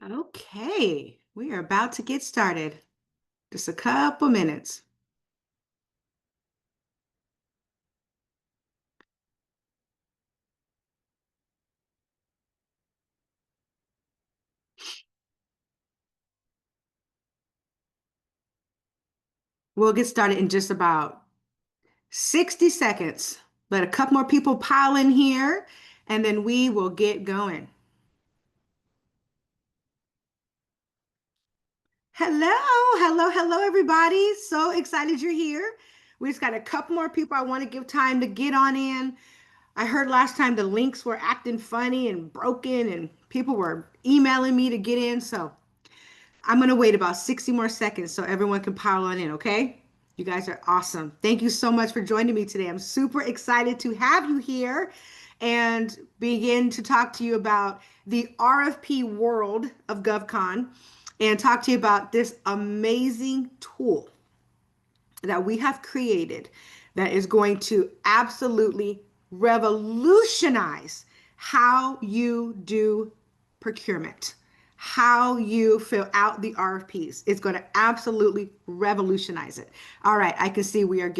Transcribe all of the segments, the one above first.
Okay, we are about to get started. Just a couple minutes. We'll get started in just about 60 seconds. Let a couple more people pile in here, and then we will get going. Hello, hello, everybody. So excited you're here. We just got a couple more people I want to give time to get on in. I heard last time the links were acting funny and broken, and people were emailing me to get in. So I'm going to wait about 60 more seconds so everyone can pile on in, okay? You guys are awesome. Thank you so much for joining me today. I'm super excited to have you here and begin to talk to you about the RFP world of GovCon and talk to you about this amazing tool that we have created that is going to absolutely revolutionize how you do procurement, how you fill out the RFPs. It's going to absolutely revolutionize it. All right, I can see we are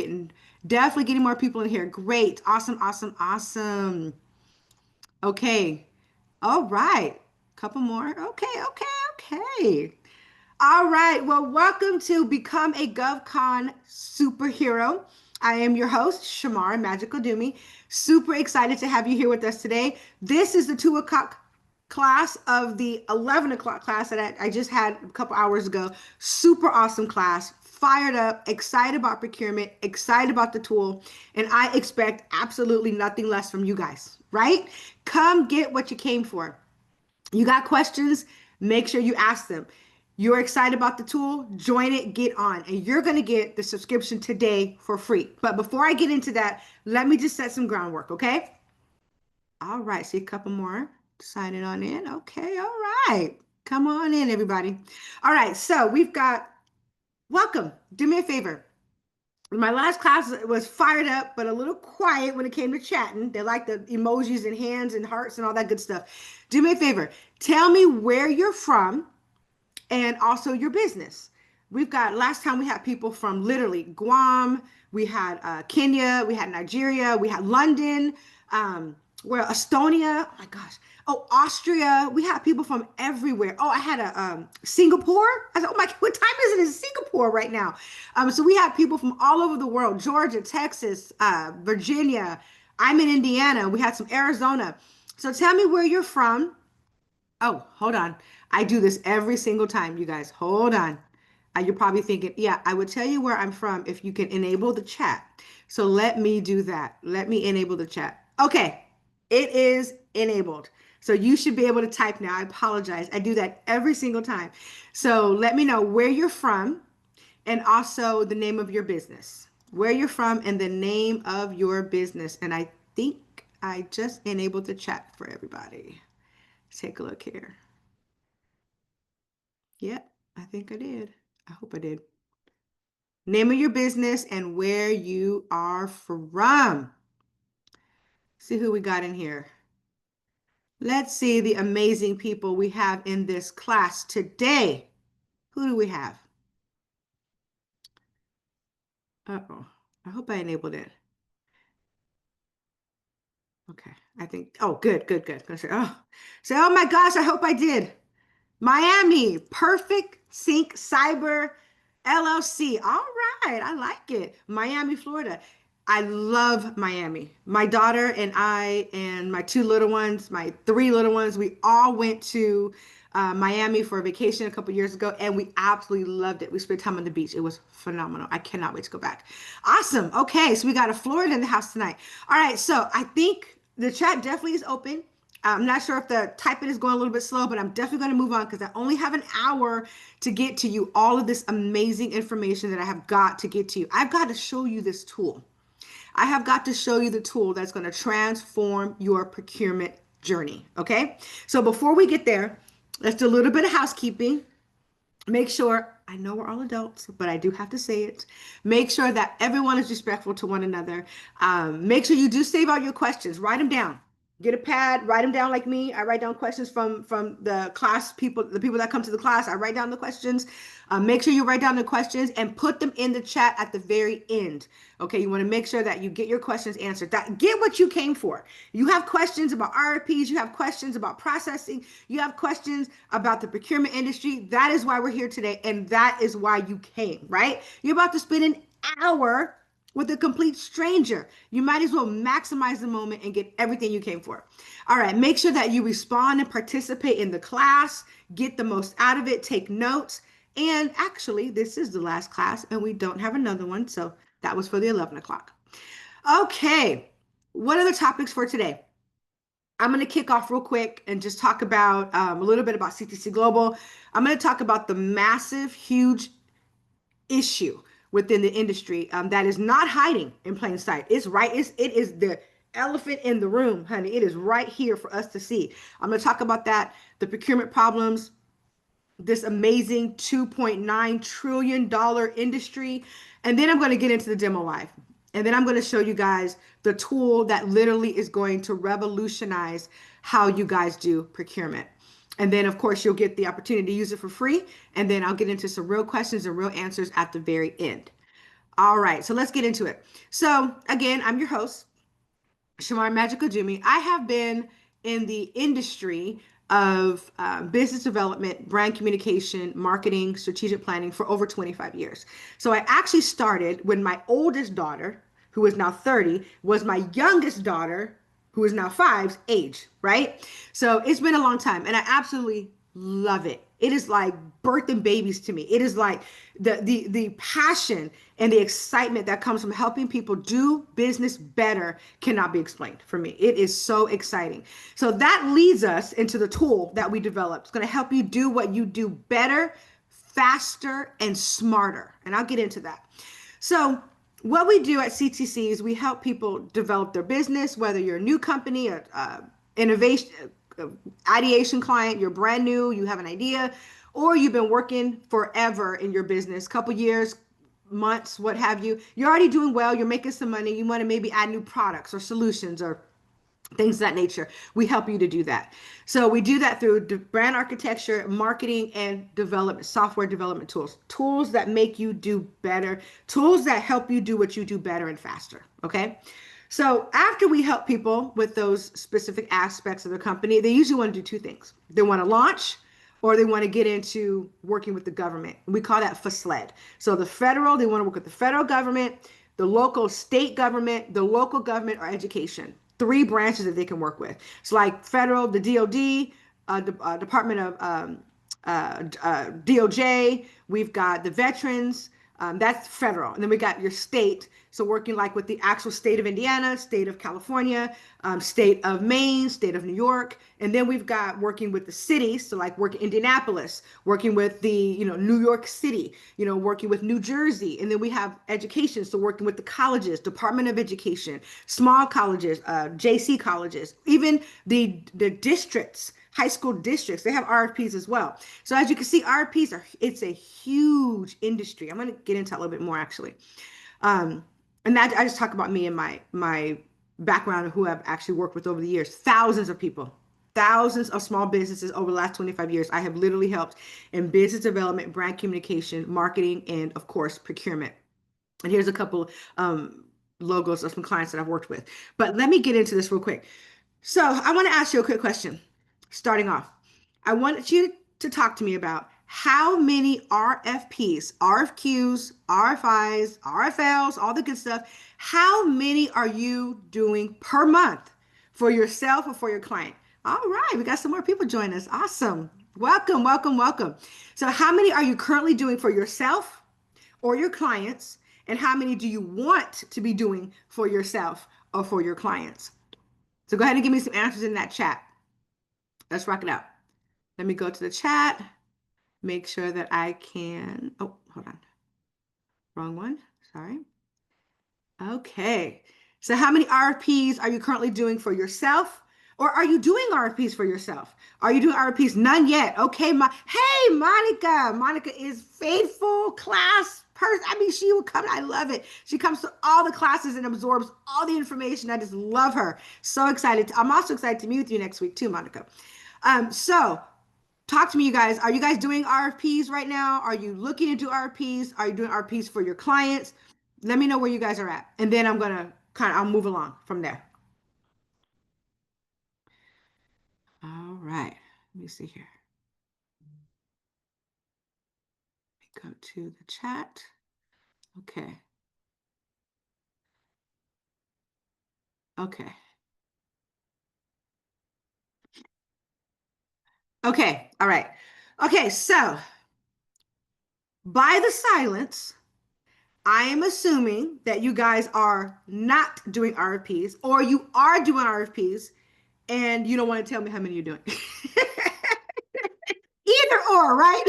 definitely getting more people in here. Great. Awesome, awesome, awesome. Okay. All right. Couple more. Okay. All right. Well, welcome to Become a GovCon Superhero. I am your host, Shamara Magical Doomy. Super excited to have you here with us today. This is the 2 o'clock class of the 11 o'clock class that I just had a couple hours ago. Super awesome class. Fired up, excited about procurement, excited about the tool, and I expect absolutely nothing less from you guys, right? Come get what you came for. You got questions? Make sure you ask them. You're excited about the tool? Join it, get on, and you're going to get the subscription today for free. But before I get into that, let me just set some groundwork, okay? All right, see a couple more signing on in. Okay, all right. Come on in, everybody. All right, so we've got welcome. Do me a favor. My last class was fired up, but a little quiet when it came to chatting. They like the emojis and hands and hearts and all that good stuff. Do me a favor. Tell me where you're from and also your business. We've got last time we had people from literally Guam, we had Kenya, we had Nigeria, we had London, where Estonia. Oh my gosh. Oh, Austria. We had people from everywhere. Oh, I had a Singapore. I said, oh my, what time is it in Singapore right now? So we had people from all over the world: Georgia, Texas, Virginia. I'm in Indiana. We had some Arizona. So tell me where you're from. Oh, hold on. I do this every single time, you guys. Hold on. You're probably thinking, yeah, I would tell you where I'm from if you can enable the chat. So let me do that. Let me enable the chat. Okay, it is enabled. So you should be able to type now. I apologize. I do that every single time. So let me know where you're from and also the name of your business. Where you're from and the name of your business. And I think I just enabled the chat for everybody. Take a look here. Yep, I think I did. I hope I did. Name of your business and where you are from. See who we got in here. Let's see the amazing people we have in this class today. Who do we have? Uh-oh. I hope I enabled it. Okay. I think, oh, good. I say, oh my gosh, I hope I did. Miami, Perfect Sync Cyber LLC. All right, I like it. Miami, Florida. I love Miami. My daughter and I and my two little ones, my three little ones, we all went to Miami for a vacation a couple years ago, and we absolutely loved it. We spent time on the beach. It was phenomenal. I cannot wait to go back. Awesome. Okay, so we got a Florida in the house tonight. All right, so I think the chat definitely is open. I'm not sure if the typing is going a little bit slow, but I'm definitely going to move on because I only have an hour to get to you all of this amazing information that I have got to get to you. I've got to show you this tool. I have got to show you the tool that's going to transform your procurement journey. Okay. So before we get there, let's do a little bit of housekeeping. Make sure, I know we're all adults, but I do have to say it. Make sure that everyone is respectful to one another. Make sure you do save all your questions, write them down. Get a pad, write them down like me. I write down questions from the class people, the people that come to the class. I write down the questions. Make sure you write down the questions and put them in the chat at the very end. Okay, you want to make sure that you get your questions answered. That get what you came for. You have questions about RFPs. You have questions about processing. You have questions about the procurement industry. That is why we're here today, and that is why you came. Right? You're about to spend an hour with a complete stranger. You might as well maximize the moment and get everything you came for. All right, make sure that you respond and participate in the class, get the most out of it, take notes. And actually, this is the last class and we don't have another one. So that was for the 11 o'clock. Okay, what are the topics for today? I'm going to kick off real quick and just talk about a little bit about CTC Global. I'm going to talk about the massive, huge issue within the industry that is not hiding in plain sight. It's right. It is the elephant in the room, honey. It is right here for us to see. I'm going to talk about that, the procurement problems, this amazing $2.9 trillion industry. And then I'm going to get into the demo live. And then I'm going to show you guys the tool that literally is going to revolutionize how you guys do procurement. And then, of course, you'll get the opportunity to use it for free. And then I'll get into some real questions and real answers at the very end. All right, so let's get into it. So again, I'm your host, Shamar Magical Jimmy. I have been in the industry of business development, brand communication, marketing, strategic planning for over 25 years. So I actually started when my oldest daughter, who is now 30, was my youngest daughter, who is now 5's age, right? So it's been a long time and I absolutely love it. It is like birthing babies to me. It is like the passion and the excitement that comes from helping people do business better cannot be explained for me. It is so exciting. So that leads us into the tool that we developed. It's going to help you do what you do better, faster, and smarter. And I'll get into that. So what we do at CTC is we help people develop their business, whether you're a new company, a innovation, ideation client, you're brand new, you have an idea, or you've been working forever in your business, couple years, months, what have you. You're already doing well, you're making some money, you want to maybe add new products or solutions or things of that nature. We help you to do that. So we do that through brand architecture, marketing, and development, software development tools, tools that make you do better, tools that help you do what you do better and faster. Okay. So after we help people with those specific aspects of the company, they usually want to do two things. They want to launch or they want to get into working with the government. We call that FSLED. So the federal, they want to work with the federal government, the local state government, the local government, or education. Three branches that they can work with. So like federal, the DOD, Department of DOJ, we've got the veterans, that's federal. And then we got your state. So working like with the actual state of Indiana, state of California, state of Maine, state of New York. And then we've got working with the cities. So like working Indianapolis, working with the, New York City, working with New Jersey. And then we have education. So working with the colleges, Department of Education, small colleges, JC colleges, even the districts, high school districts, they have RFPs as well. So as you can see, RFPs it's a huge industry. I'm going to get into a little bit more actually. And that I just talk about me and my background and who I've actually worked with over the years. Thousands of people, thousands of small businesses over the last 25 years. I have literally helped in business development, brand communication, marketing, and of course, procurement. And here's a couple logos of some clients that I've worked with. But let me get into this real quick. So I want to ask you a quick question. Starting off, I want you to talk to me about how many RFPs, RFQs, RFIs, RFLs, all the good stuff. How many are you doing per month for yourself or for your client? All right, we got some more people joining us. Awesome. Welcome, welcome, welcome. So how many are you currently doing for yourself or your clients? And how many do you want to be doing for yourself or for your clients? So go ahead and give me some answers in that chat. Let's rock it out. Let me go to the chat. Make sure that I can, oh, hold on. Wrong one, sorry. Okay, so how many RFPs are you currently doing for yourself Or are you doing RFPs for yourself? Are you doing RFPs? None yet. Okay, hey, Monica. Monica is faithful class person. I mean, she will come. I love it. She comes to all the classes and absorbs all the information. I just love her. So excited. I'm also excited to meet with you next week too, Monica. So talk to me, you guys. Are you guys doing RFPs right now? Are you looking to do RFPs? Are you doing RFPs for your clients? Let me know where you guys are at, and then I'm gonna I'll move along from there. All right. Let me see here. Go to the chat. Okay. Okay. Okay. All right. Okay. So by the silence, I am assuming that you guys are not doing RFPs, or you are doing RFPs and you don't want to tell me how many you're doing. Either or, right?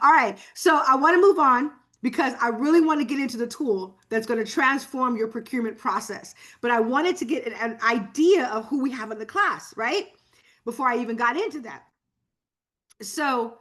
All right. So I want to move on because I really want to get into the tool that's going to transform your procurement process. But I wanted to get an idea of who we have in the class, right? Before I even got into that. So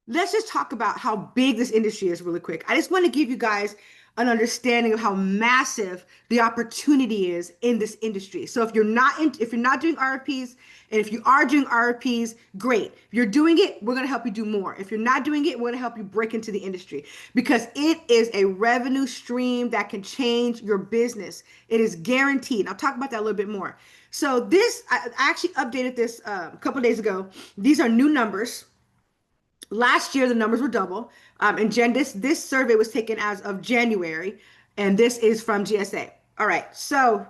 let's just talk about how big this industry is really quick. I just want to give you guys an understanding of how massive the opportunity is in this industry. So if you're not doing RFPs, and if you are doing RFPs, great. If you're doing it, we're going to help you do more. If you're not doing it, we're going to help you break into the industry because it is a revenue stream that can change your business. It is guaranteed. I'll talk about that a little bit more. So I actually updated this a couple of days ago. These are new numbers. Last year, the numbers were double. And this survey was taken as of January, and this is from GSA. All right, so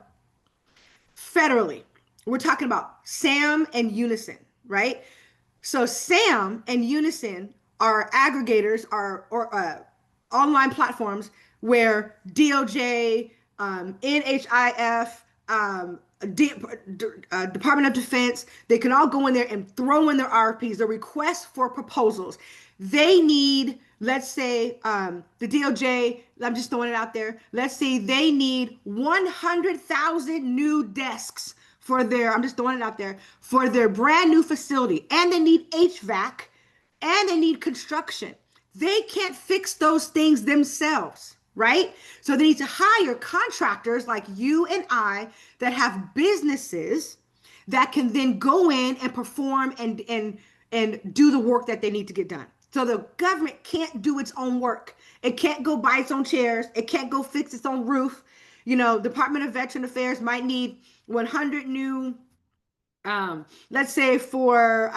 federally, we're talking about SAM and Unison, right? So SAM and Unison are aggregators, or online platforms where DOJ, NHIF, Department of Defense, they can all go in there and throw in their RFPs, their requests for proposals. They need, let's say, the DOJ, I'm just throwing it out there. Let's say they need 100,000 new desks for I'm just throwing it out there, for their brand new facility. And they need HVAC and they need construction. They can't fix those things themselves, right? So they need to hire contractors like you and I that have businesses that can then go in and perform and do the work that they need to get done. So the government can't do its own work. It can't go buy its own chairs. It can't go fix its own roof. Department of Veteran Affairs might need 100 new, let's say for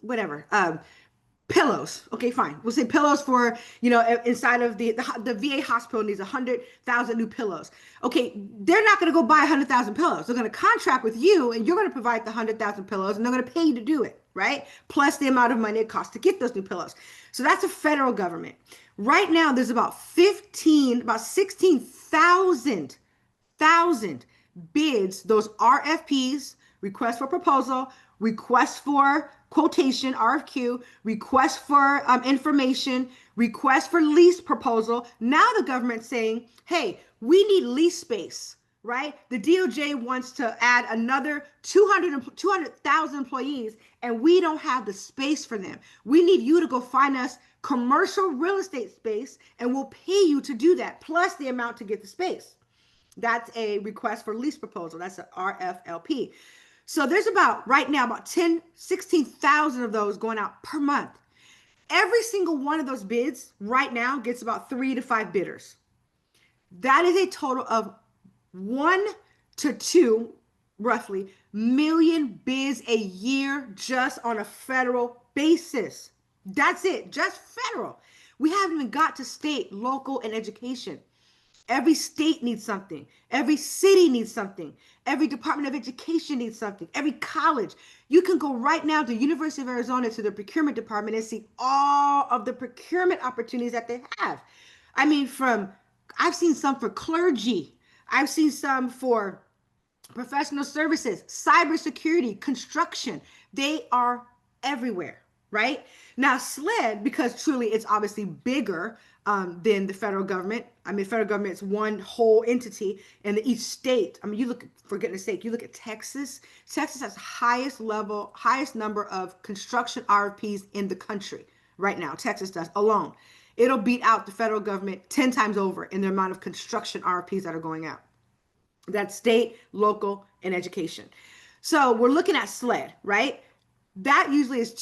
whatever, pillows. Okay, fine. We'll say pillows for, inside of the VA hospital needs 100,000 new pillows. Okay, they're not going to go buy 100,000 pillows. They're going to contract with you, and you're going to provide the 100,000 pillows, and they're going to pay you to do it, right? Plus the amount of money it costs to get those new pillows. So that's the federal government. Right now, there's about 16,000 bids, those RFPs, request for proposal, request for quotation, RFQ, request for information, request for lease proposal. Now the government's saying, hey, we need lease space, right? The DOJ wants to add another 200,000 employees, and we don't have the space for them. We need you to go find us commercial real estate space, and we'll pay you to do that, plus the amount to get the space. That's a request for lease proposal. That's an RFLP. So there's right now, about 16,000 of those going out per month. Every single one of those bids right now gets about 3 to 5 bidders. That is a total of 1 to 2, roughly, million bids a year just on a federal basis. That's it, just federal. We haven't even got to state, local, and education. Every state needs something. Every city needs something. Every Department of Education needs something. Every college. You can go right now to University of Arizona, to the procurement department, and see all of the procurement opportunities that they have. I mean, I've seen some for clergy. I've seen some for professional services, cybersecurity, construction. They are everywhere. right? Now, SLED, because truly it's obviously bigger than the federal government. I mean, federal government is one whole entity, and each state. I mean, you look, for goodness sake, you look at Texas. Texas has highest level, highest number of construction RFPs in the country right now. Texas does alone. It'll beat out the federal government 10 times over in the amount of construction RFPs that are going out. That's state, local, and education. So we're looking at SLED, right? That usually is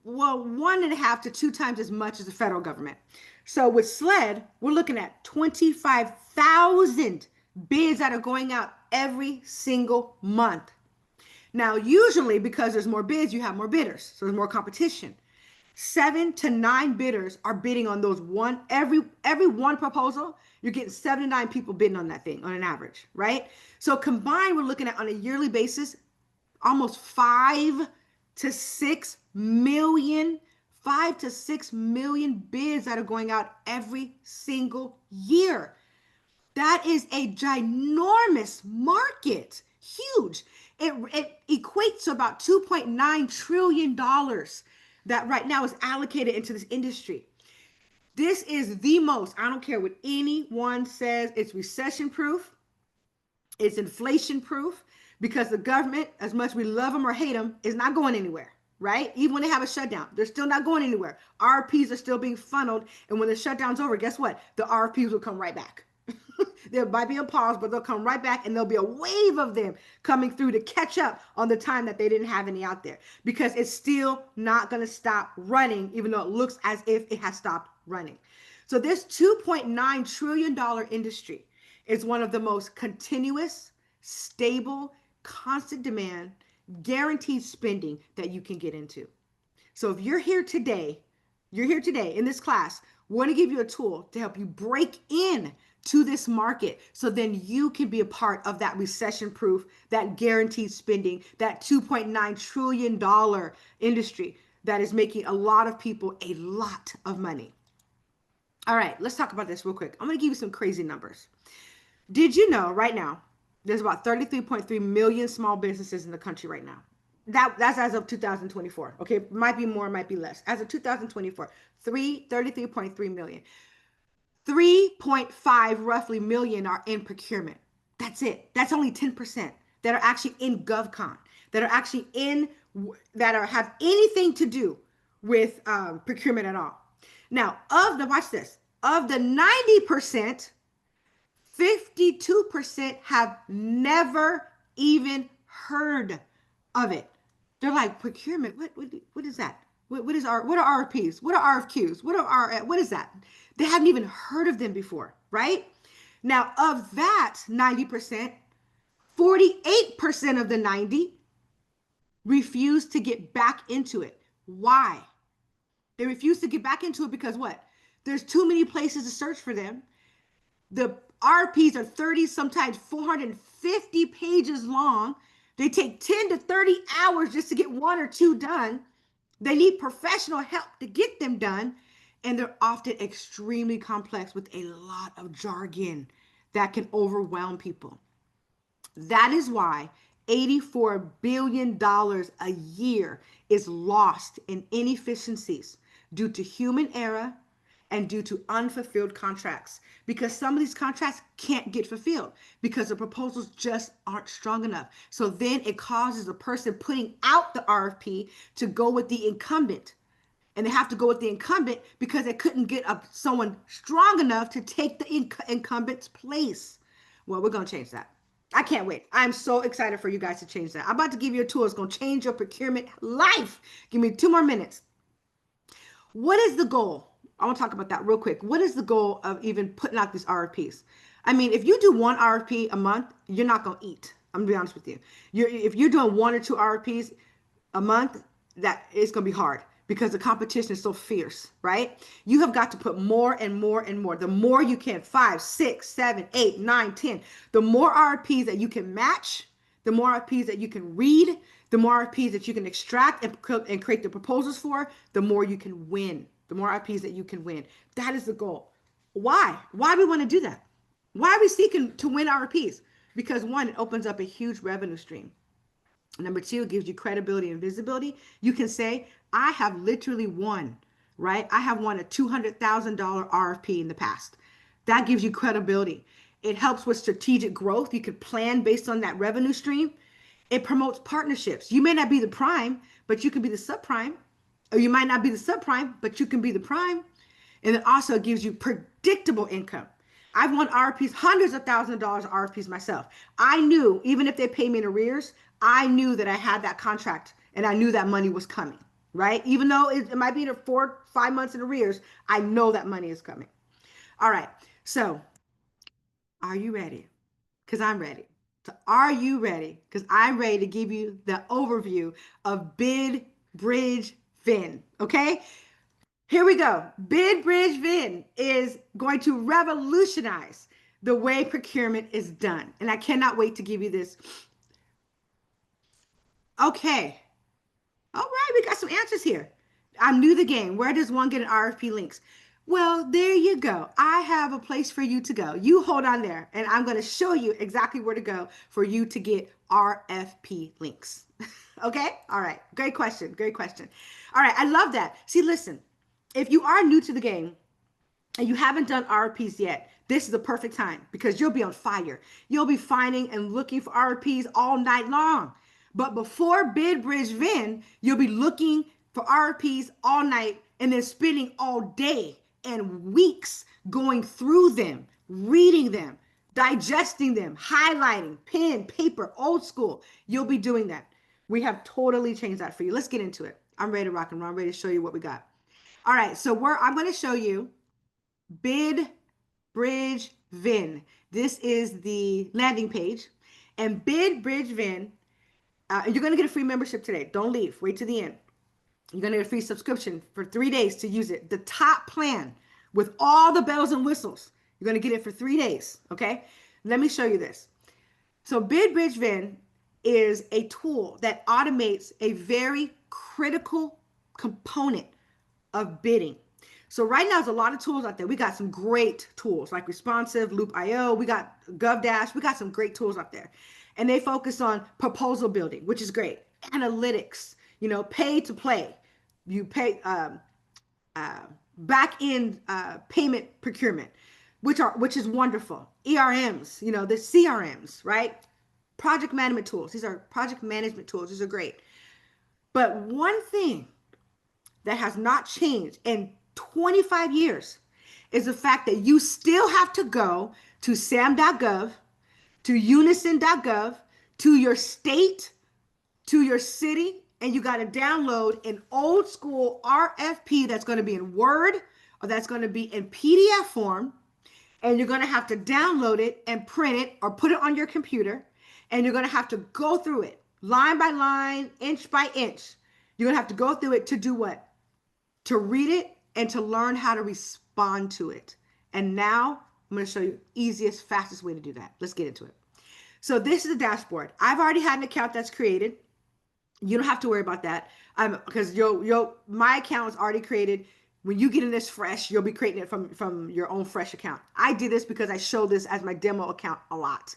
well, 1.5 to 2 times as much as the federal government. So with SLED, we're looking at 25,000 bids that are going out every single month. Now, usually because there's more bids, you have more bidders. So there's more competition. 7 to 9 bidders are bidding on those every one proposal. You're getting 7 to 9 people bidding on that thing on an average, right? So combined, we're looking at on a yearly basis almost 5 to 6 million bids that are going out every single year. That is a ginormous market, huge. It equates to about $2.9 trillion that right now is allocated into this industry. This is the most, I don't care what anyone says, it's recession proof, it's inflation proof, because the government, as much as we love them or hate them, is not going anywhere, right? Even when they have a shutdown, they're still not going anywhere. RFPs are still being funneled. And when the shutdown's over, guess what? The RFPs will come right back. There might be a pause, but they'll come right back, and there'll be a wave of them coming through to catch up on the time that they didn't have any out there, because it's still not going to stop running, even though it looks as if it has stopped running. So this $2.9 trillion industry is one of the most continuous, stable, constant demand, guaranteed spending that you can get into. So if you're here today in this class, we want to give you a tool to help you break in to this market, so then you can be a part of that recession proof, that guaranteed spending, that $2.9 trillion industry that is making a lot of people a lot of money. All right, let's talk about this real quick. I'm going to give you some crazy numbers. Did you know right now there's about 33.3 million small businesses in the country right now? That's as of 2024. Okay, might be more, might be less. As of 2024, 33.3 million. 3.5 roughly million are in procurement. That's it. That's only 10% that are actually in GovCon, that are actually have anything to do with procurement at all. Now, watch this, of the 90%, 52% have never even heard of it. They're like, procurement, what is that? What are RFPs? What are RFQs? What is that? They haven't even heard of them before, right? Now, of that 90%, 48% of the 90 refuse to get back into it. Why? They refuse to get back into it because what? There's too many places to search for them. The RFPs are 30, sometimes 450 pages long. They take 10 to 30 hours just to get 1 or 2 done. They need professional help to get them done. And they're often extremely complex with a lot of jargon that can overwhelm people. That is why $84 billion a year is lost in inefficiencies due to human error and due to unfulfilled contracts, because some of these contracts can't get fulfilled because the proposals just aren't strong enough. So then it causes the person putting out the RFP to go with the incumbent. And they have to go with the incumbent because they couldn't get someone strong enough to take the incumbent's place. Well, we're going to change that. I can't wait. I'm so excited for you guys to change that. I'm about to give you a tool that's going to change your procurement life. Give me 2 more minutes. What is the goal? I want to talk about that real quick. What is the goal of even putting out these RFPs? I mean, if you do 1 RFP a month, you're not going to eat. I'm going to be honest with you. If you're doing 1 or 2 RFPs a month, that it's going to be hard, because the competition is so fierce, right? You have got to put more and more and more. The more you can, 5, 6, 7, 8, 9, 10. The more RFPs that you can match, the more RFPs that you can read, the more RFPs that you can extract and create the proposals for, the more you can win. The more RFPs that you can win. That is the goal. Why? Why do we want to do that? Why are we seeking to win RFPs? Because 1, it opens up a huge revenue stream. Number 2, it gives you credibility and visibility. You can say, I have literally won, right? I have won a $200,000 RFP in the past. That gives you credibility. It helps with strategic growth. You could plan based on that revenue stream. It promotes partnerships. You may not be the prime, but you can be the subprime. Or you might not be the subprime, but you can be the prime. And it also gives you predictable income. I've won RFPs, hundreds of thousands of dollars RFPs myself. I knew, even if they pay me in arrears, I knew that I had that contract and I knew that money was coming, right? Even though it might be in 4, 5 months in arrears, I know that money is coming. All right. So, are you ready? Because I'm ready. So, are you ready? Because I'm ready to give you the overview of Bid Bridge Vin. Okay. Here we go. Bid Bridge Vin is going to revolutionize the way procurement is done. And I cannot wait to give you this. Okay. All right, we got some answers here. I'm new to the game. Where does one get an RFP links? Well, there you go. I have a place for you to go. You hold on there, and I'm going to show you exactly where to go for you to get RFP links. Okay? All right. Great question. Great question. All right. I love that. See, listen, if you are new to the game and you haven't done RFPs yet, this is the perfect time because you'll be on fire. You'll be finding and looking for RFPs all night long. But before Bid Bridge Vin, you'll be looking for RFPs all night and then spending all day and weeks going through them, reading them, digesting them, highlighting, pen, paper, old school. You'll be doing that. We have totally changed that for you. Let's get into it. I'm ready to rock and roll. I'm ready to show you what we got. All right, so I'm going to show you Bid Bridge Vin. This is the landing page. And Bid Bridge Vin, you're going to get a free membership today. Don't leave. Wait to the end. You're going to get a free subscription for 3 days to use it. The top plan with all the bells and whistles. You're going to get it for 3 days. Okay? Let me show you this. So Bid Bridge Vin is a tool that automates a very critical component of bidding. So right now, there's a lot of tools out there. We got some great tools like Responsive, Loop.io. We got GovDash. We got some great tools out there. And they focus on proposal building, which is great. Analytics, pay to play. You pay back end payment procurement, which is wonderful. ERMs, the CRMs, right? Project management tools. These are project management tools. These are great. But one thing that has not changed in 25 years is the fact that you still have to go to sam.gov, to unison.gov, to your state, to your city, and you got to download an old school RFP that's going to be in Word or that's going to be in PDF form. And you're going to have to download it and print it or put it on your computer. And you're going to have to go through it line by line, inch by inch. You're going to have to go through it to do what? To read it and to learn how to respond to it. And now I'm going to show you the easiest, fastest way to do that. Let's get into it. So this is the dashboard. I've already had an account that's created. You don't have to worry about that because my account is already created. When you get in this fresh, you'll be creating it from your own fresh account. I did this because I show this as my demo account a lot.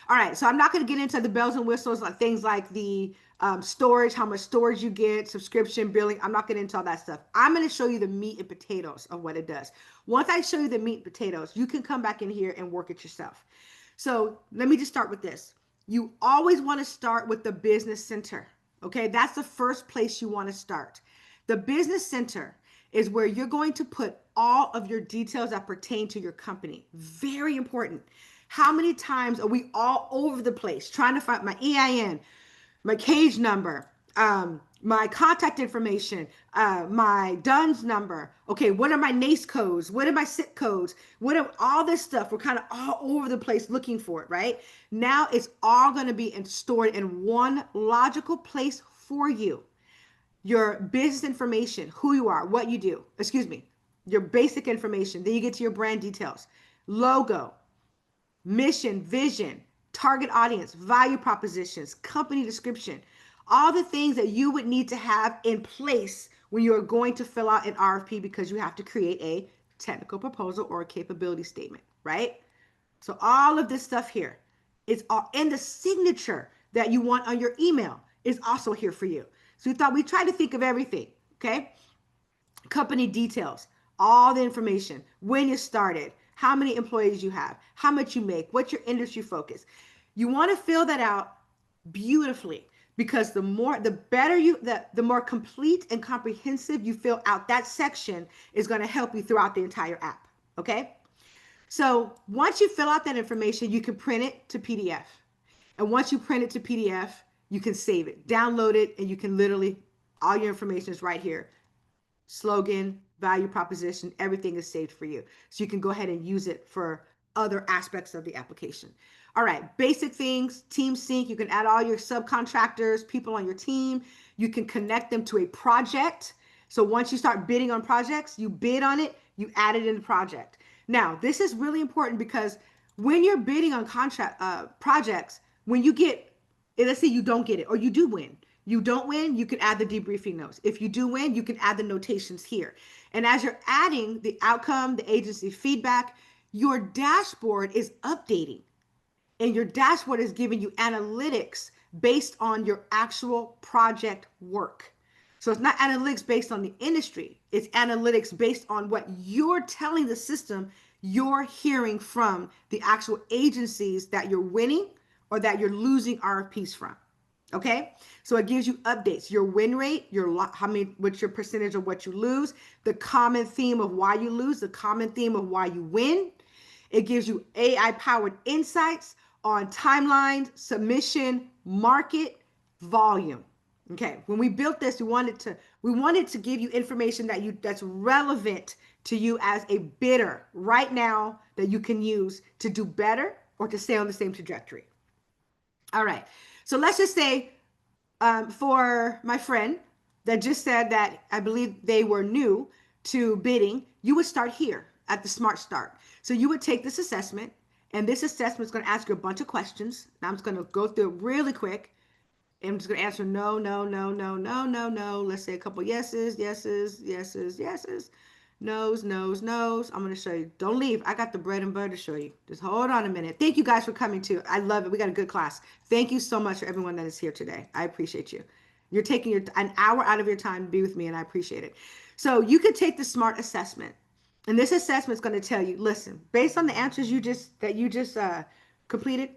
All right, so I'm not going to get into the bells and whistles, like things like the storage, how much storage you get, subscription, billing. I'm not getting into all that stuff. I'm going to show you the meat and potatoes of what it does. Once I show you the meat and potatoes, you can come back in here and work it yourself. So let me just start with this. You always want to start with the business center. Okay, that's the first place you want to start. The business center is where you're going to put all of your details that pertain to your company. Very important. How many times are we all over the place trying to find my EIN, my cage number, my contact information, my DUNS number? Okay, what are my NACE codes? What are my SIP codes? What are all this stuff? We're kind of all over the place looking for it, right? Now it's all going to be stored in one logical place for you. Your business information, who you are, what you do, your basic information. Then you get to your brand details, logo, mission, vision, target audience, value propositions, company description, all the things that you would need to have in place when you are going to fill out an RFP because you have to create a technical proposal or a capability statement, right? So all of this stuff here is all in the signature that you want on your email is also here for you. So we thought we tried to think of everything. Okay. Company details, all the information, when you started, how many employees you have, how much you make, what's your industry focus. You want to fill that out beautifully, because the better the more complete and comprehensive you fill out that section is going to help you throughout the entire app. Okay. So once you fill out that information, you can print it to PDF. And once you print it to PDF, you can save it, download it, and you can literally, all your information is right here. Slogan, value proposition, everything is saved for you. So you can go ahead and use it for other aspects of the application. All right, basic things, team sync. You can add all your subcontractors, people on your team. You can connect them to a project. So once you start bidding on projects, you bid on it, you add it in the project. Now, this is really important because when you're bidding on contract projects, when you get, let's say you don't get it or you do win, you don't win, you can add the debriefing notes. If you do win, you can add the notations here. And as you're adding the outcome, the agency feedback, your dashboard is updating. And your dashboard is giving you analytics based on your actual project work. So it's not analytics based on the industry. It's analytics based on what you're telling the system you're hearing from the actual agencies that you're winning or that you're losing RFPs from. Okay, so it gives you updates, your win rate, what's your percentage of what you lose, the common theme of why you lose, the common theme of why you win. It gives you AI powered insights on timeline, submission, market, volume. Okay, when we built this, we wanted to give you information that's relevant to you as a bidder right now that you can use to do better or to stay on the same trajectory. All right. So let's just say for my friend that just said that I believe they were new to bidding, you would start here at the Smart Start. So you would take this assessment, and this assessment is going to ask you a bunch of questions. Now I'm just going to go through it really quick. And I'm just going to answer no, no, no, no, no, no, no. Let's say a couple yeses, yeses, yeses, yeses. No's, no's, no's. I'm going to show you. Don't leave. I got the bread and butter to show you. Just hold on a minute. Thank you guys for coming too. I love it. We got a good class. Thank you so much for everyone that is here today. I appreciate you. You're taking an hour out of your time to be with me, and I appreciate it. So you could take the SMART assessment, and this assessment is going to tell you, listen, based on the answers you just completed,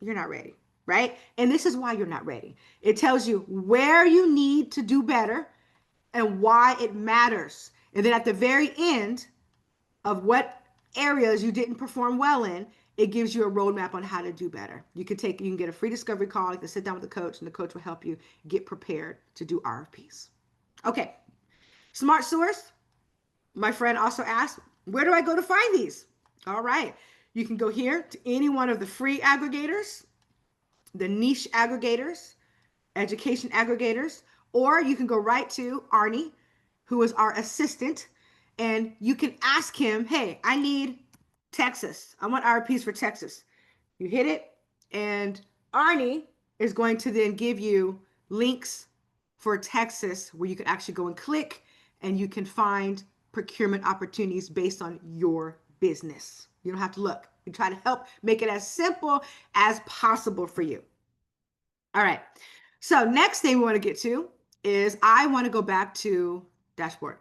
you're not ready, right? And this is why you're not ready. It tells you where you need to do better and why it matters. And then at the very end of what areas you didn't perform well in, it gives you a roadmap on how to do better. You can get a free discovery call. You can sit down with the coach, and the coach will help you get prepared to do RFPs. Okay. Smart Source. My friend also asked, where do I go to find these? All right. You can go here to any one of the free aggregators, the niche aggregators, education aggregators, or you can go right to Arnie, who is our assistant, and you can ask him, hey, I need Texas. I want RFPs for Texas. You hit it, and Arnie is going to then give you links for Texas where you can actually go and click, and you can find procurement opportunities based on your business. You don't have to look. We try to help make it as simple as possible for you. All right. So next thing we want to get to is I want to go back to dashboard.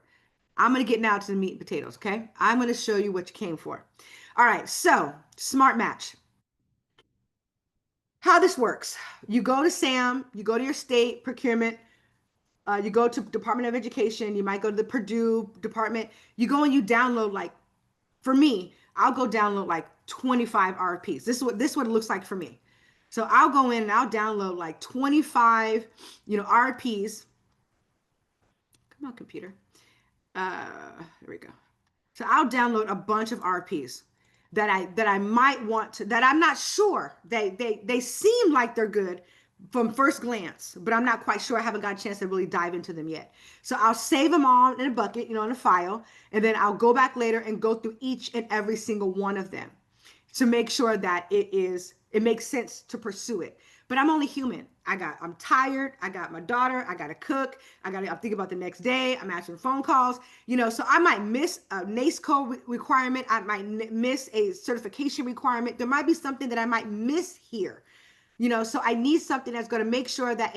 I'm going to get now to the meat and potatoes, okay? I'm going to show you what you came for. All right, so Smart Match. How this works. You go to SAM, you go to your state procurement, you go to Department of Education, you might go to the Purdue department. You go and you download, like, for me, I'll go download like 25 RFPs. This is what it looks like for me. So I'll go in and I'll download like 25, RFPs. Come on, computer. There we go. So I'll download a bunch of RFPs that I might want to, that I'm not sure. They seem like they're good from first glance, but I'm not quite sure. I haven't got a chance to really dive into them yet. So I'll save them all in a bucket, in a file, and then I'll go back later and go through each and every single one of them to make sure that it makes sense to pursue it. But I'm only human. I'm tired. I got my daughter. I got to cook. I'm thinking about the next day. I'm answering phone calls, so I might miss a NACE requirement. I might miss a certification requirement. There might be something that I might miss here, so I need something that's going to make sure that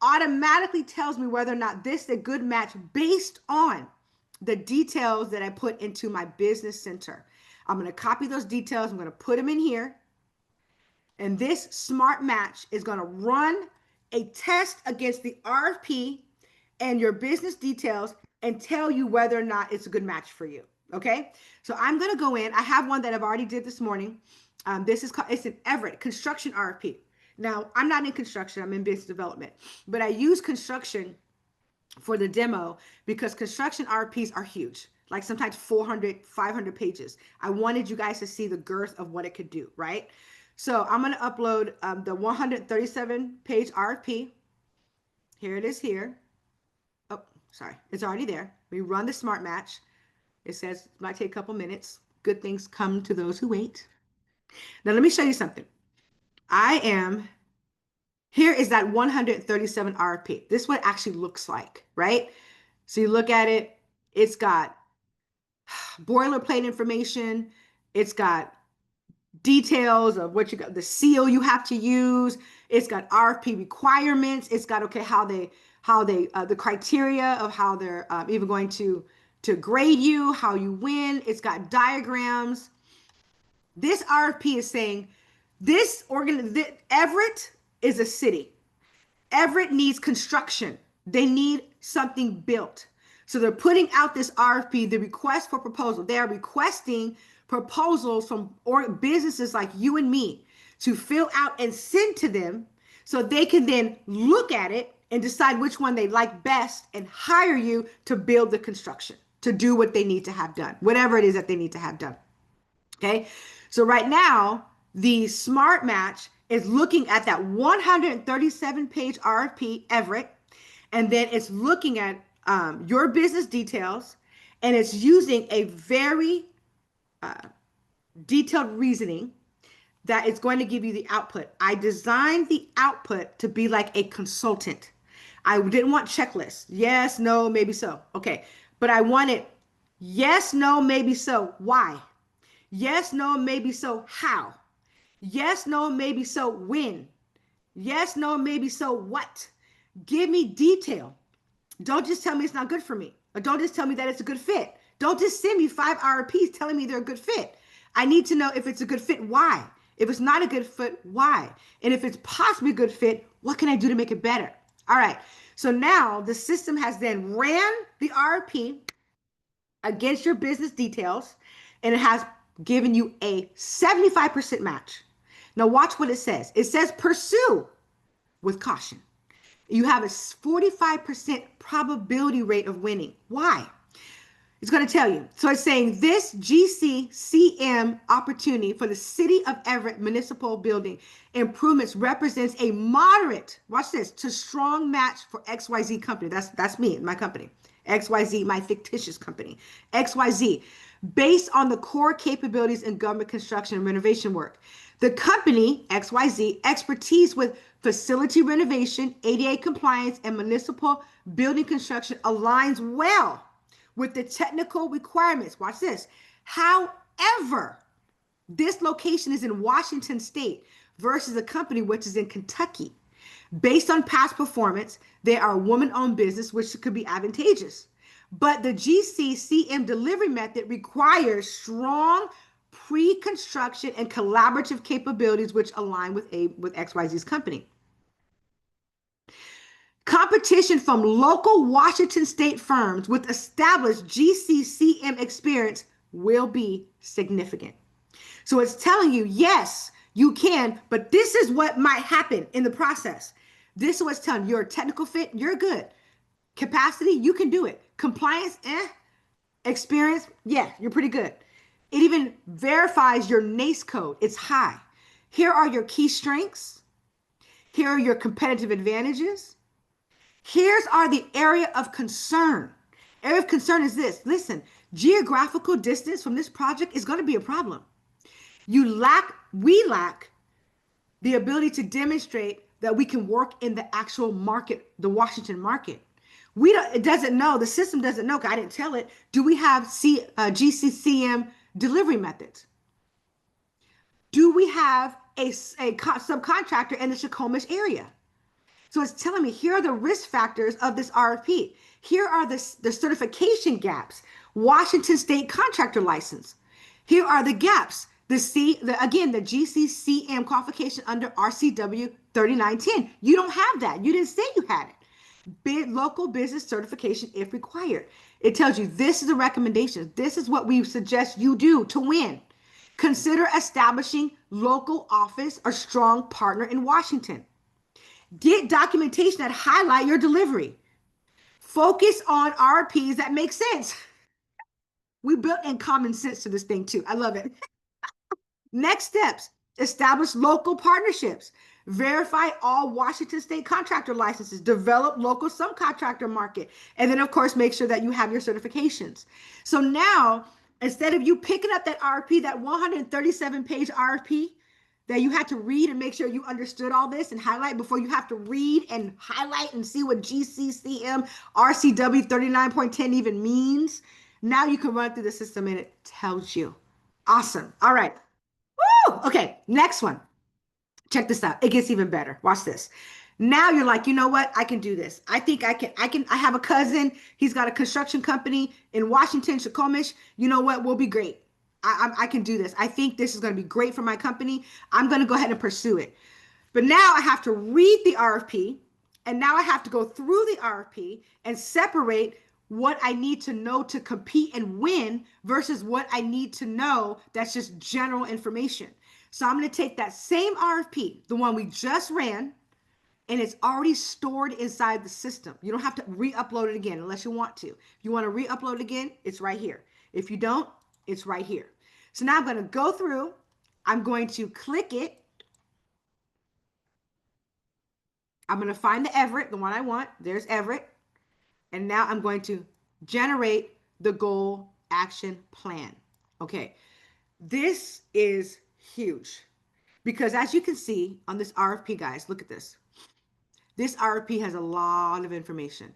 automatically tells me whether or not this is a good match based on the details that I put into my business center. I'm going to copy those details. I'm going to put them in here. And this smart match is going to run a test against the RFP and your business details and tell you whether or not it's a good match for you. Okay. So I'm going to go in. I have one that I've already did this morning. This is called, it's an Everett construction RFP. Now, I'm not in construction, I'm in business development, but I use construction for the demo because construction RFPs are huge, like sometimes 400, 500 pages. I wanted you guys to see the girth of what it could do, right? So I'm going to upload the 137 page RFP. Here it is here. Oh, sorry, it's already there. We run the smart match. It says it might take a couple minutes. Good things come to those who wait. Now, let me show you something. Here is that 137 RFP. This is what it actually looks like, right? So you look at it, it's got boilerplate information. It's got details of what you got, the seal you have to use. It's got RFP requirements. It's got, okay, how they, the criteria of how they're even going to grade you, how you win. It's got diagrams. This RFP is saying Everett is a city. Everett needs construction. They need something built. So they're putting out this RFP, the request for proposal. They are requesting proposals from businesses like you and me to fill out and send to them so they can then look at it and decide which one they like best and hire you to build the construction, to do what they need to have done, whatever it is that they need to have done. Okay. So right now, the smart match is looking at that 137 page RFP, Everett, and then it's looking at your business details, and it's using a very detailed reasoning that it's going to give you the output. I designed the output to be like a consultant. I didn't want checklists. Yes, no, maybe so. Okay. But I wanted yes, no, maybe so. Why? Yes, no, maybe so. How? Yes, no, maybe so. When? Yes, no, maybe so. What? Give me detail. Don't just tell me it's not good for me. Or don't just tell me that it's a good fit. Don't just send me 5 RFPs telling me they're a good fit. I need to know if it's a good fit, why? If it's not a good fit, why? And if it's possibly a good fit, what can I do to make it better? All right. So now the system has then ran the RFP against your business details, and it has given you a 75% match. Now watch what it says. It says pursue with caution. You have a 45% probability rate of winning. Why? It's going to tell you. So it's saying this GCCM opportunity for the City of Everett Municipal Building improvements represents a moderate, watch this, to strong match for XYZ company. That's me, my company. XYZ, my fictitious company. XYZ, based on the core capabilities in government construction and renovation work. The company, XYZ, expertise with facility renovation, ADA compliance, and municipal building construction aligns well with the technical requirements. Watch this. However, this location is in Washington State versus a company which is in Kentucky. Based on past performance, they are a woman-owned business, which could be advantageous. But the GCCM delivery method requires strong pre-construction and collaborative capabilities which align with XYZ's company. Competition from local Washington State firms with established GCCM experience will be significant. So it's telling you, yes, you can, but this is what might happen in the process. This is what's telling you. You're a technical fit, you're good. Capacity, you can do it. Compliance, experience, yeah, you're pretty good. It even verifies your NACE code. It's high. Here are your key strengths. Here are your competitive advantages. Here's are the area of concern. Area of concern is this. Listen, geographical distance from this project is going to be a problem. We lack the ability to demonstrate that we can work in the actual market, the Washington market. It doesn't know, the system doesn't know, because I didn't tell it. Do we have GCCM delivery methods? Do we have a subcontractor in the Chacomish area? So it's telling me here are the risk factors of this RFP. Here are the certification gaps. Washington State contractor license. Here are the gaps. Again, the GCCM qualification under RCW 3910. You don't have that. You didn't say you had it. Local business certification if required. It tells you this is a recommendation. This is what we suggest you do to win. Consider establishing local office or strong partner in Washington. Get documentation that highlight your delivery. Focus on RPs that make sense. We built in common sense to this thing too. I love it. Next steps, establish local partnerships. Verify all Washington State contractor licenses. Develop local subcontractor market. And then, of course, make sure that you have your certifications. So now, instead of you picking up that RFP, that 137-page RFP, that you had to read and make sure you understood all this and highlight before you have to read and highlight and see what GCCM RCW 3910 even means. Now you can run through the system and it tells you. Awesome. All right. Woo! Okay, next one. Check this out. It gets even better. Watch this. Now you're like, you know what? I can do this. I think I have a cousin. He's got a construction company in Washington, Suquamish. You know what? We'll be great. I can do this. I think this is going to be great for my company. I'm going to go ahead and pursue it. But now I have to read the RFP, and now I have to go through the RFP and separate what I need to know to compete and win versus what I need to know that's just general information. So I'm going to take that same RFP, the one we just ran, and it's already stored inside the system. You don't have to re-upload it again unless you want to. If you want to re-upload it again, it's right here. If you don't, it's right here. So now I'm going to go through. I'm going to click it. I'm going to find the Everett, the one I want. There's Everett. And now I'm going to generate the goal action plan. Okay. This is huge because as you can see on this RFP, guys, look at this. This RFP has a lot of information.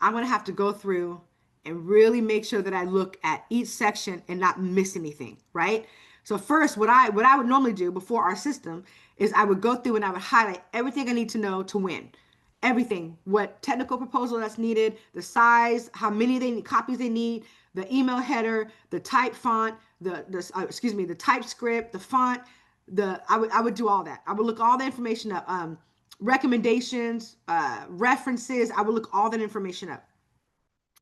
I'm going to have to go through and really make sure that I look at each section and not miss anything, right? So first, what I would normally do before our system is I would go through and I would highlight everything I need to know to win. Everything, what technical proposal that's needed, the size, how many copies they need, the email header, the type font, the typescript, the font, I would do all that. I would look all the information up, recommendations, references. I would look all that information up.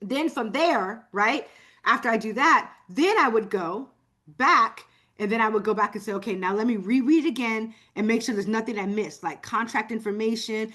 Then from there, right, after I do that, then I would go back and then I would go back and say, okay, now let me reread it again and make sure there's nothing I missed, like contract information.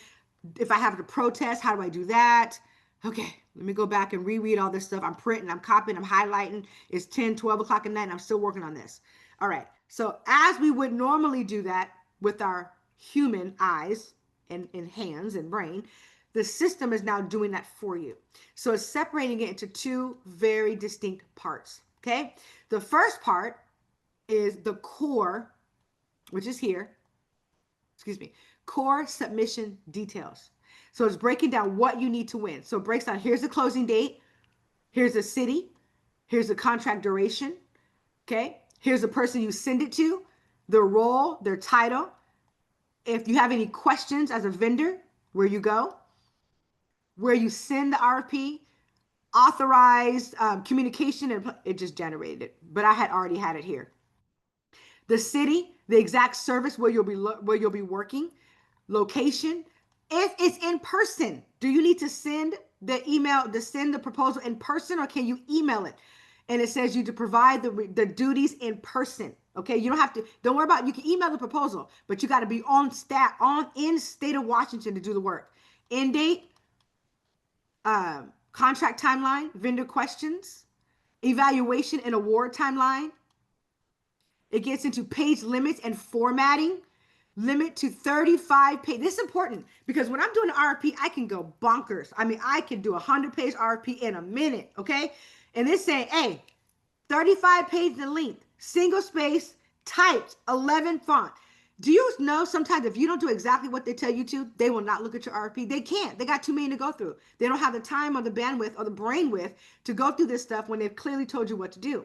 If I have to protest, how do I do that? Okay, let me go back and reread all this stuff. I'm printing, I'm copying, I'm highlighting. It's 10, 12 o'clock at night and I'm still working on this. All right, so as we would normally do that with our human eyes and hands and brain, the system is now doing that for you. So it's separating it into two very distinct parts, okay? The first part is the core, which is here, core submission details. So it's breaking down what you need to win. So it breaks down, here's the closing date, here's the city, here's the contract duration, okay? Here's the person you send it to, their role, their title. If you have any questions as a vendor, where you go, where you send the RFP, authorized communication, and it just generated it. But I had already had it here. The city, the exact service where you'll be working, location. If it's in person, do you need to send the email, to send the proposal in person, or can you email it? And it says you to provide the duties in person. Okay, you don't worry about, you can email the proposal, but you got to be on staff, in state of Washington to do the work. End date, contract timeline, vendor questions, evaluation and award timeline. It gets into page limits and formatting. Limit to 35 pages. This is important because when I'm doing an RFP, I can go bonkers. I mean, I can do a 100-page RFP in a minute, okay? And it's saying, hey, 35 pages in length, single space, typed, 11 font. Do you know sometimes if you don't do exactly what they tell you to, they will not look at your RFP? They can't. They got too many to go through. They don't have the time or the bandwidth or the brainwidth to go through this stuff when they've clearly told you what to do.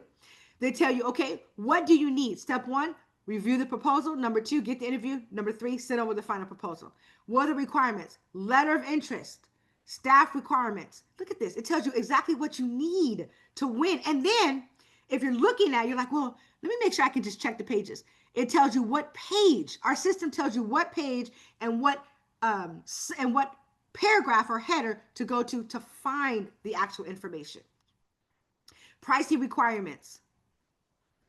They tell you, okay, what do you need? Step one, Review the proposal. Number 2, get the interview. Number 3, send over the final proposal. What are the requirements? Letter of interest, staff requirements. Look at this. It tells you exactly what you need to win. And then if you're looking at it, you're like, well, let me make sure I can just check the pages. It tells you what page. Our system tells you what page and what paragraph or header to go to find the actual information. Pricing requirements.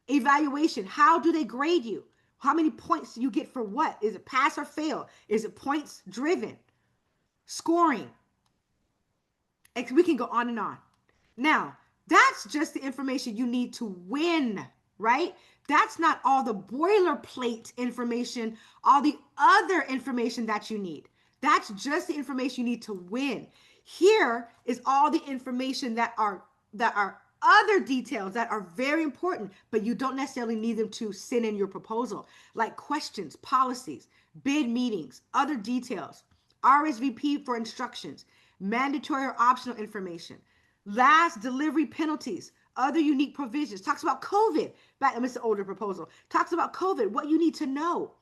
Evaluation. How do they grade you? How many points do you get for what? Is it pass or fail? Is it points driven? Scoring. We can go on and on. Now, that's just the information you need to win, right? That's not all the boilerplate information, all the other information that you need. That's just the information you need to win. Here is all the information that are other details that are very important, but you don't necessarily need them to send in your proposal, like questions, policies, bid meetings, other details, RSVP for instructions, mandatory or optional information, last delivery penalties, other unique provisions. Talks about COVID. It's an older proposal. Talks about COVID, what you need to know.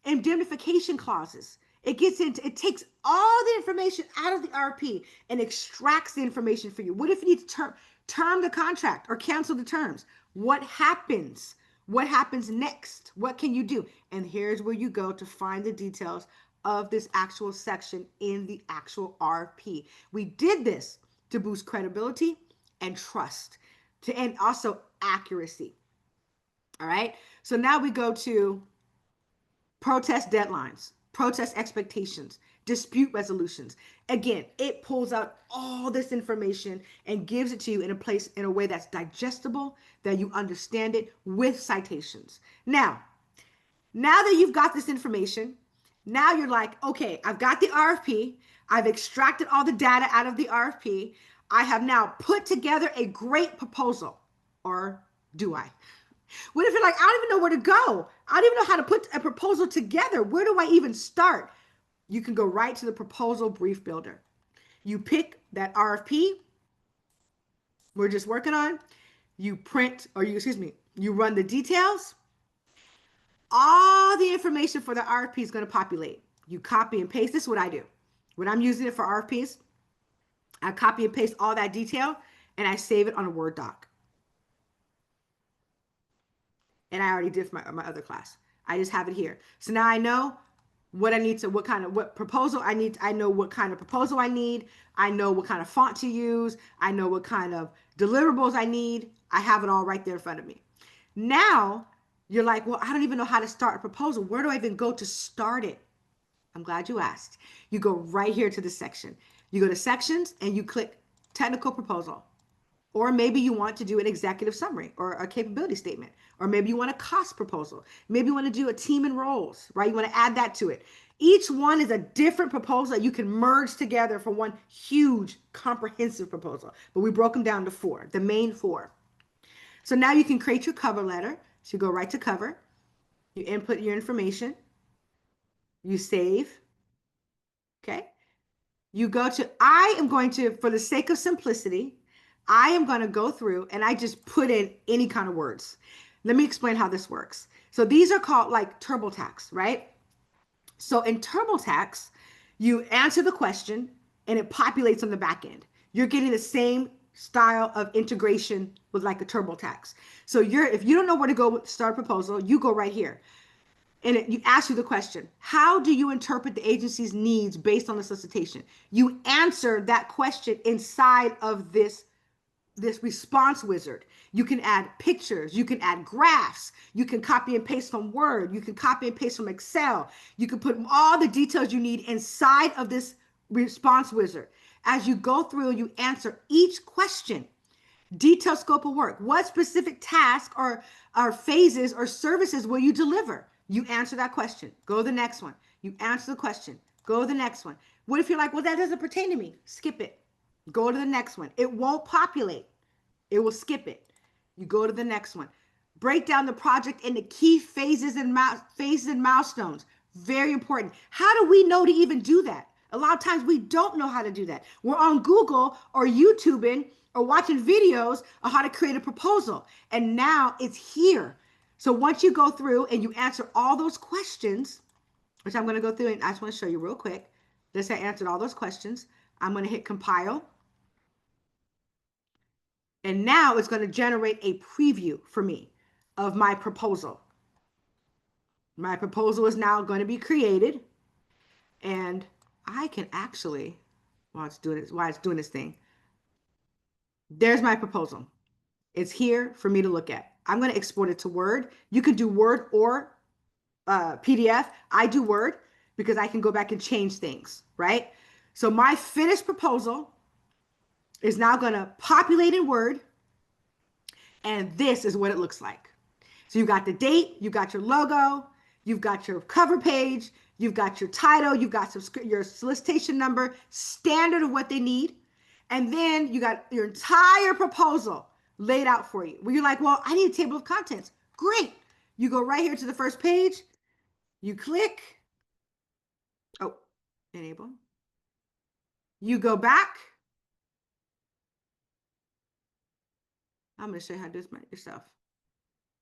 Indemnification clauses. It takes all the information out of the RFP and extracts the information for you. What if you need to term the contract or cancel the terms? What happens? What happens next? What can you do? And here's where you go to find the details of this actual section in the actual RFP. We did this to boost credibility and trust, and also accuracy. All right. So now we go to protest deadlines, protest expectations, dispute resolutions. Again, it pulls out all this information and gives it to you in a way that's digestible, that you understand it with citations. Now that you've got this information, now you're like, okay, I've got the RFP. I've extracted all the data out of the RFP. I have now put together a great proposal. Or do I? What if you're like, I don't even know where to go? I don't even know how to put a proposal together. Where do I even start? You can go right to the proposal brief builder. You pick that RFP we're just working on. You run the details. All the information for the RFP is going to populate. You copy and paste. This is what I do. When I'm using it for RFPs, I copy and paste all that detail and I save it on a Word doc. And I already did for my other class. I just have it here. So now I know what I need to, what proposal I need. I know what kind of proposal I need. I know what kind of font to use. I know what kind of deliverables I need. I have it all right there in front of me. Now you're like, well, I don't even know how to start a proposal. Where do I even go to start it? I'm glad you asked. You go right here to the section. You go to sections and you click technical proposal. Or maybe you want to do an executive summary or a capability statement. Or maybe you want a cost proposal. Maybe you want to do a team and roles, right? You want to add that to it. Each one is a different proposal that you can merge together for one huge comprehensive proposal. But we broke them down to 4, the main 4. So now you can create your cover letter. So you go right to cover. You input your information. You save. Okay. You go to, for the sake of simplicity, I am going to go through and I just put in any kind of words. Let me explain how this works. So these are called like TurboTax, right? So in TurboTax, you answer the question and it populates on the back end. You're getting the same style of integration with like a TurboTax. So if you don't know where to go start a proposal, you go right here. And you ask you the question, how do you interpret the agency's needs based on the solicitation? You answer that question inside of this response wizard. You can add pictures, you can add graphs, you can copy and paste from Word, you can copy and paste from Excel. You can put all the details you need inside of this response wizard. As you go through, you answer each question. Detailed scope of work. What specific task or phases or services will you deliver? You answer that question. Go to the next one. You answer the question. Go to the next one. What if you're like, well, that doesn't pertain to me? Skip it. Go to the next one. It won't populate. It will skip it. You go to the next one. Break down the project into key phases and milestones. Very important. How do we know to even do that? A lot of times we don't know how to do that. We're on Google or YouTubing or watching videos on how to create a proposal. And now it's here. So once you go through and you answer all those questions, which I'm going to go through and I just want to show you real quick. This I answered all those questions. I'm going to hit compile. And now it's going to generate a preview for me of my proposal. My proposal is now going to be created. And I can actually, while it's doing this thing, there's my proposal. It's here for me to look at. I'm going to export it to Word. You can do Word or PDF. I do Word because I can go back and change things, right? So my finished proposal is now going to populate in Word, and this is what it looks like. So you got the date, you got your logo, you've got your cover page, you've got your title, you've got your solicitation number, standard of what they need, and then you got your entire proposal laid out for you. Where you're like, well, I need a table of contents. Great. You go right here to the first page, you click, oh, enable. You go back. I'm going to show you how to do this yourself.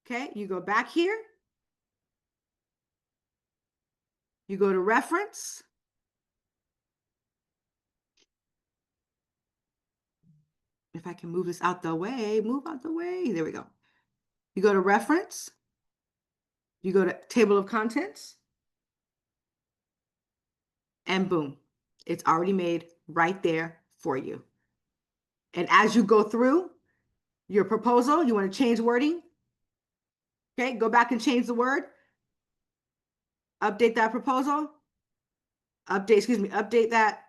Okay, you go back here. You go to reference. If I can move this out the way, move out the way. There we go. You go to reference. You go to table of contents. And boom, it's already made right there for you. And as you go through your proposal, you want to change wording. Okay, go back and change the word. Update that proposal. Update that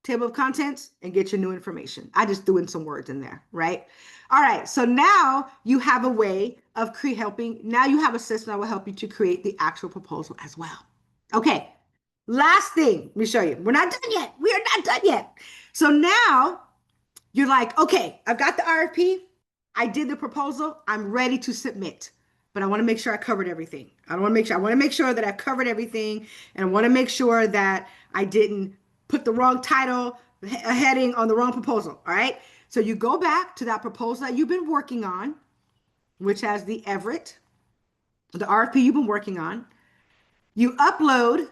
table of contents and get your new information. I just threw in some words in there, right? All right, so now you have a way of helping. Now you have a system that will help you to create the actual proposal as well. Okay, last thing, let me show you. We're not done yet. We are not done yet. So now you're like, okay, I've got the RFP. I did the proposal. I'm ready to submit. But I want to make sure I covered everything. I want to make sure that I've covered everything. And I want to make sure that I didn't put the wrong title, a heading on the wrong proposal. All right. So you go back to that proposal that you've been working on, which has the Everett, the RFP you've been working on. You upload,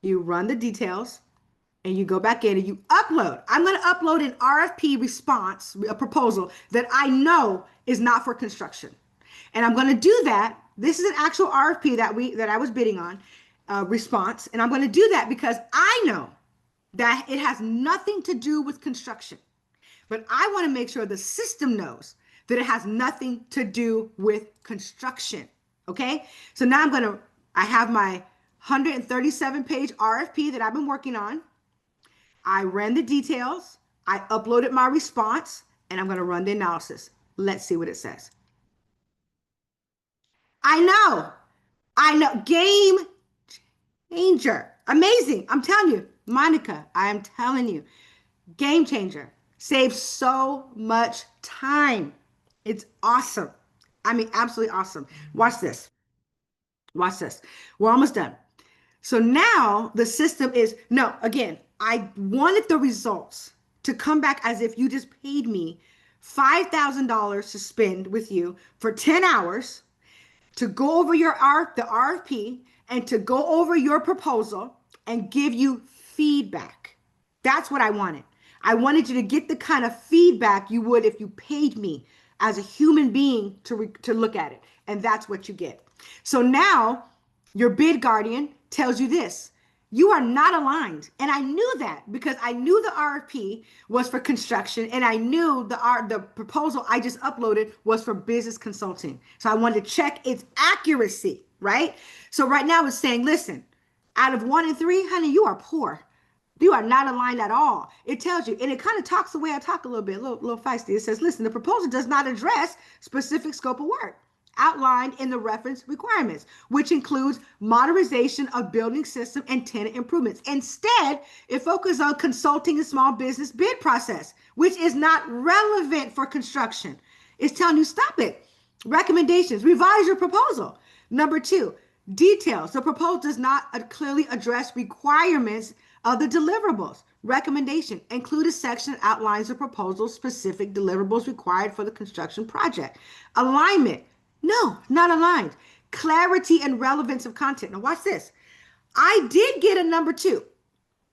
you run the details, and you go back in and you upload. I'm going to upload an RFP response, a proposal that I know is not for construction. And I'm going to do that. This is an actual RFP that I was bidding on, response. And I'm going to do that because I know that it has nothing to do with construction. But I want to make sure the system knows that it has nothing to do with construction. Okay? So now I have my 137-page RFP that I've been working on. I ran the details. I uploaded my response, and I'm going to run the analysis. Let's see what it says. I know, game changer, amazing. I'm telling you, Monica, I am telling you, game changer, saves so much time. It's awesome. I mean, absolutely awesome. Watch this. Watch this. We're almost done. So now the system is, no, again, I wanted the results to come back as if you just paid me $5,000 to spend with you for 10 hours to go over the RFP and to go over your proposal and give you feedback. That's what I wanted. I wanted you to get the kind of feedback you would if you paid me as a human being to look at it. And that's what you get. So now your bid guardian tells you this. You are not aligned. And I knew that because I knew the RFP was for construction and I knew the proposal I just uploaded was for business consulting. So I wanted to check its accuracy, right? So right now it's saying, listen, out of 1 and 3, honey, you are poor. You are not aligned at all. It tells you, and it kind of talks the way I talk a little bit, a little feisty. It says, listen, the proposal does not address specific scope of work outlined in the reference requirements, which includes modernization of building system and tenant improvements. Instead, it focuses on consulting the small business bid process, which is not relevant for construction. It's telling you, stop it. Recommendations, revise your proposal. Number 2, details. The proposal does not clearly address requirements of the deliverables. Recommendation, include a section that outlines the proposal's specific deliverables required for the construction project. Alignment, No, not aligned. Clarity and relevance of content. Now watch this. I did get a number two.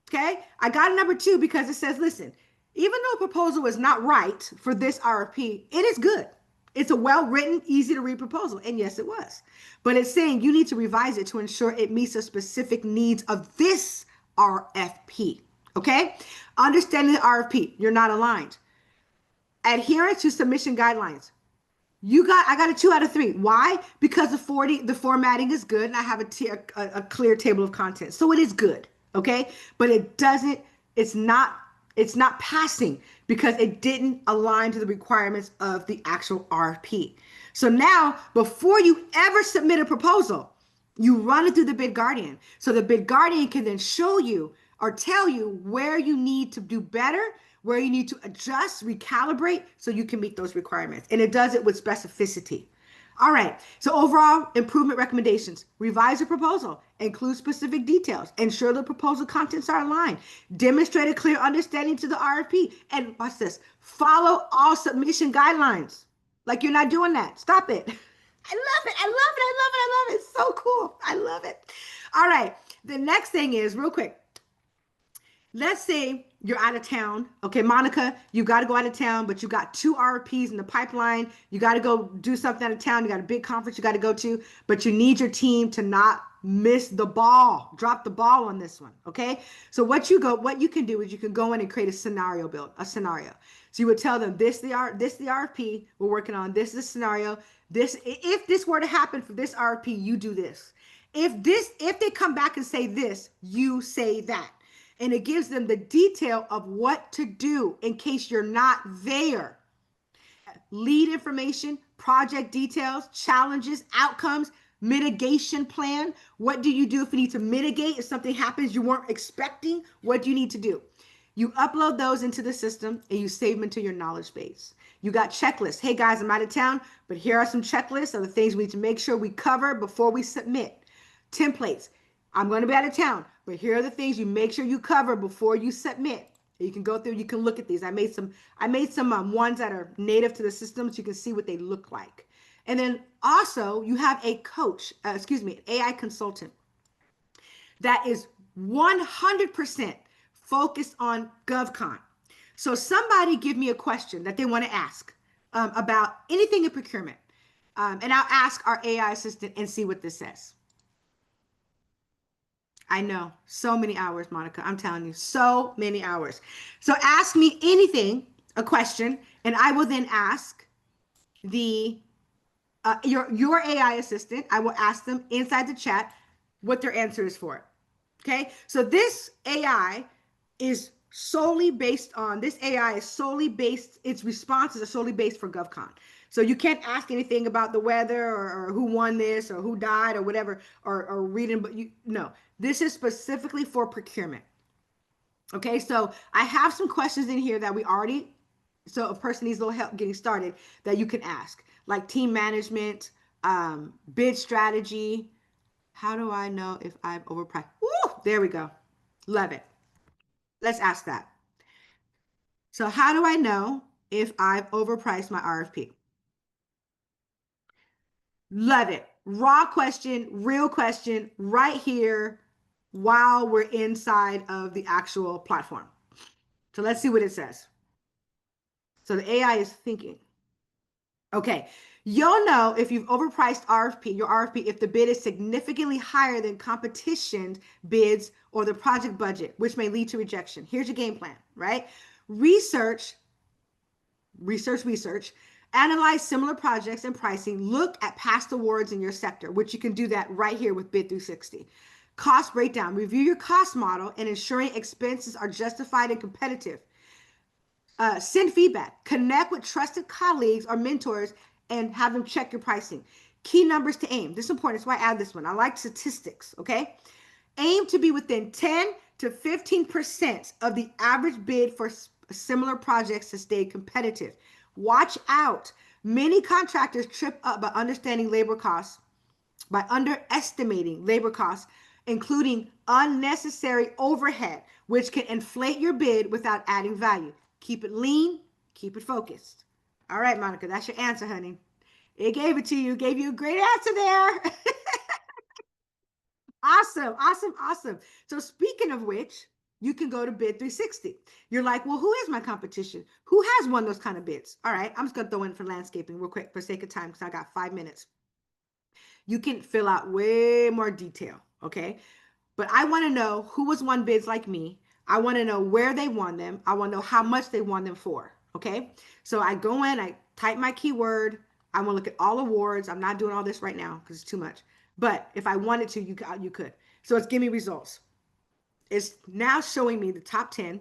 Okay. I got a number two because it says, listen, even though a proposal is not right for this RFP, it is good. It's a well-written, easy to read proposal. And yes, it was. But it's saying you need to revise it to ensure it meets the specific needs of this RFP. Okay. Understanding the RFP, you're not aligned. Adherence to submission guidelines. I got a 2 out of 3. Why? Because the formatting is good and I have a clear table of contents. So it is good. Okay. But it's not passing because it didn't align to the requirements of the actual RFP. So now, before you ever submit a proposal, you run it through the Bid Guardian. So the Bid Guardian can then show you or tell you where you need to do better, where you need to adjust, recalibrate so you can meet those requirements. And it does it with specificity. All right. So overall improvement recommendations: revise the proposal, include specific details, ensure the proposal contents are aligned, demonstrate a clear understanding to the RFP, and watch this, follow all submission guidelines. Like you're not doing that. Stop it. I love it. I love it. I love it. I love it. It's so cool. I love it. All right. The next thing is real quick. Let's say you're out of town. Okay, Monica, you got to go out of town, but you got 2 RFPs in the pipeline. You got to go do something out of town. You got a big conference you got to go to, but you need your team to not miss the ball, drop the ball on this one. Okay. So what you can do is you can go in and create a scenario So you would tell them this the RFP we're working on. This is the scenario. If this were to happen for this RFP, you do this. If they come back and say this, you say that. And it gives them the detail of what to do in case you're not there. Lead information, project details, challenges, outcomes, mitigation plan. What do you do if you need to mitigate? If something happens you weren't expecting, what do you need to do? You upload those into the system and you save them into your knowledge base. You got checklists. Hey guys, I'm out of town, but here are some checklists of the things we need to make sure we cover before we submit. Templates. I'm going to be out of town, but here are the things you make sure you cover before you submit. You can go through, you can look at these. I made some ones that are native to the system so you can see what they look like. And then also you have a coach, an AI consultant that is 100% focused on GovCon. So somebody give me a question that they want to ask about anything in procurement. And I'll ask our AI assistant and see what this says. I know, so many hours, Monica. I'm telling you, so many hours. So ask me anything, a question, and I will then ask your AI assistant. I will ask them inside the chat what their answer is for it. Okay, so this AI is solely based on its responses are solely based for GovCon. So you can't ask anything about the weather or who won this or who died or whatever, or reading, but no, this is specifically for procurement. Okay, so I have some questions in here that so a person needs a little help getting started that you can ask, like team management, bid strategy. How do I know if I've overpriced? Woo, there we go. Love it. Let's ask that. So how do I know if I've overpriced my RFP? Love it. Raw question, real question right here while we're inside of the actual platform. So let's see what it says. So the AI is thinking. Okay. You'll know if you've overpriced your RFP, if the bid is significantly higher than competition bids or the project budget, which may lead to rejection. Here's your game plan, right? Research, analyze similar projects and pricing, look at past awards in your sector, which you can do that right here with Bid 360. Cost breakdown, review your cost model and ensuring expenses are justified and competitive. Send feedback, connect with trusted colleagues or mentors and have them check your pricing. Key numbers to aim. This is important. That's why I add this one. I like statistics, okay? Aim to be within 10 to 15% of the average bid for similar projects to stay competitive. Watch out. Many contractors trip up by underestimating labor costs, including unnecessary overhead, which can inflate your bid without adding value. Keep it lean, keep it focused. All right, Monica, that's your answer, honey. It gave it to you, gave you a great answer there. Awesome, awesome, awesome. So speaking of which, you can go to Bid 360. You're like, well, who is my competition? Who has won those kind of bids? All right, I'm just gonna throw in for landscaping real quick for sake of time because I got 5 minutes. You can fill out way more detail, okay? But I want to know who was won bids like me. I want to know where they won them. I want to know how much they won them for. Okay. So I go in, I type my keyword. I want to look at all awards. I'm not doing all this right now because it's too much. But if I wanted to, you could. So it's give me results. It's now showing me the top 10.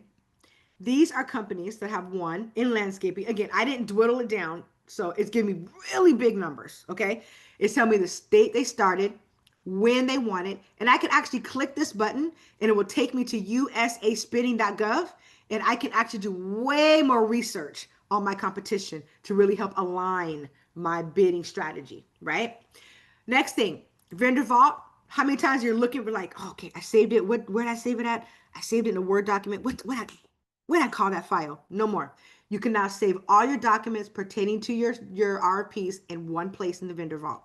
These are companies that have won in landscaping. Again, I didn't dwindle it down. So it's giving me really big numbers. Okay. It's telling me the state they started, when they won it. And I can actually click this button and it will take me to usaspitting.gov. And I can actually do way more research on my competition to really help align my bidding strategy, right? Next thing, vendor vault. How many times you're looking for like, oh, okay, I saved it. Where did I save it at? I saved it in a Word document. What I call that file? No more. You can now save all your documents pertaining to your RFPs in one place in the vendor vault.